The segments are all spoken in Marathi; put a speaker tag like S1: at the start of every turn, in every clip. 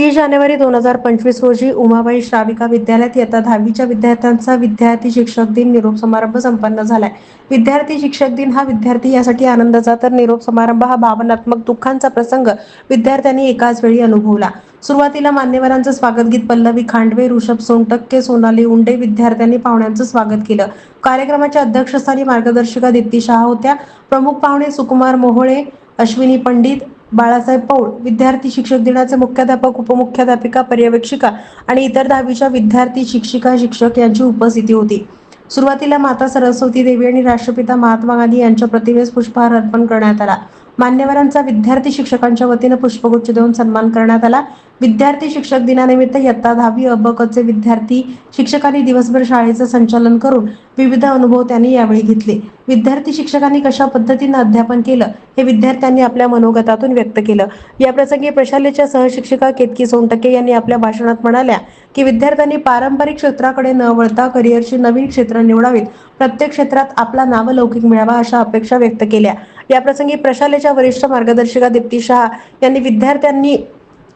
S1: 30 जानेवारी 2025 रोजी उमाबाई श्राविका विद्यालयात इयत्ता 10वीच्या विद्यार्थ्यांचा विद्यार्थी शिक्षक दिन निरोप समारंभ संपन्न झालाय. विद्यार्थी शिक्षक दिन हा विद्यार्थी यासाठी आनंदाचा तर निरोप समारंभ हा भावनात्मक दुःखांचा प्रसंग विद्यार्थ्यांनी एकाच वेळी अनुभवला. सुरुवातीला मान्यवरांचं स्वागतगीत पल्लवी खांडवे, ऋषभ सोनटक्के, सोनाली उंडे विद्यार्थ्यांनी पाहुण्यांचं स्वागत केलं. कार्यक्रमाच्या अध्यक्षस्थानी मार्गदर्शिका दीप्ती शहा होत्या. प्रमुख पाहुणे सुकुमार मोहोळे, अश्विनी पंडित, बाळासाहेब पौळ, विद्यार्थी शिक्षक दिनाचे मुख्याध्यापक, उपमुख्याध्यापिका, पर्यवेक्षिका आणि इतर 10वीच्या विद्यार्थी, शिक्षिका, शिक्षक यांची उपस्थिती होती. सुरुवातीला माता सरस्वती देवी आणि राष्ट्रपिता महात्मा गांधी यांच्या प्रतिमेस पुष्पहार अर्पण करण्यात आला. मान्यवरांचा विद्यार्थी शिक्षकांच्या वतीनं पुष्पगुच्छ देऊन सन्मान करण्यात आला. विद्यार्थी शिक्षक दिनानिमित्त इयत्ता 10वी अ ब क चे विद्यार्थी शिक्षकांनी दिवसभर शाळेचं संचालन करून विविध अनुभव त्यांनी यावेळी घेतले. विद्यार्थी शिक्षकांनी कशा पद्धतीनं अध्यापन केलं हे विद्यार्थ्यांनी आपल्या मनोगतातून व्यक्त केलं. याप्रसंगी प्रशालेच्या सहशिक्षिका केतकी सोनटक्के यांनी आपल्या भाषणात म्हणाल्या की विद्यार्थ्यांनी पारंपरिक क्षेत्राकडे न वळता करिअरची नवीन क्षेत्र निवडावीत, प्रत्येक क्षेत्रात आपला नावलौकिक मिळावा अशा अपेक्षा व्यक्त केल्या. याप्रसंगी प्रशालेच्या वरिष्ठ मार्गदर्शिका दीप्ती शहा यांनी विद्यार्थ्यांनी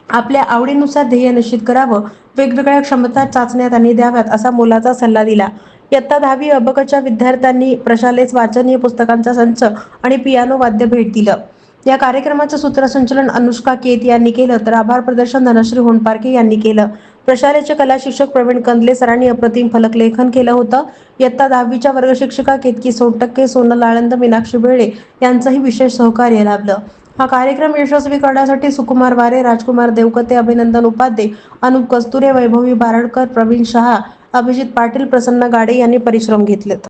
S1: आपल्या आवडीनुसार ध्येय निश्चित करावं, वेगवेगळ्या क्षमता चाचण्या त्यांनी द्याव्यात असा मोलाचा सल्ला दिला. इयत्ता 10वी अ ब क च्या विद्यार्थ्यांनी प्रशालेस वाचनीय पुस्तकांचा संच आणि पियानो वाद्य भेट दिलं. या कार्यक्रमाचं सूत्रसंचालन अनुष्का केत यांनी केलं तर आभार प्रदर्शन धनश्री होनपारके यांनी केलं. प्रशालेचे कला शिक्षक प्रवीण कंदले सरांनी अप्रतिम फलकलेखन केलं होतं. इयत्ता 10वीच्या वर्गशिक्षिका केतकी सोनटक्के, सोनल आळंद, मीनाक्षी बेळे यांचंही विशेष सहकार्य लाभलं. हा कार्यक्रम यशस्वी करण्यासाठी सुकुमार वारे, राजकुमार देवकते, अभिनंदन उपाध्ये, अनुप कस्तुरे, वैभवी बारडकर, प्रवीण शहा, अभिजित पाटील, प्रसन्न गाडे यांनी परिश्रम घेतलेत.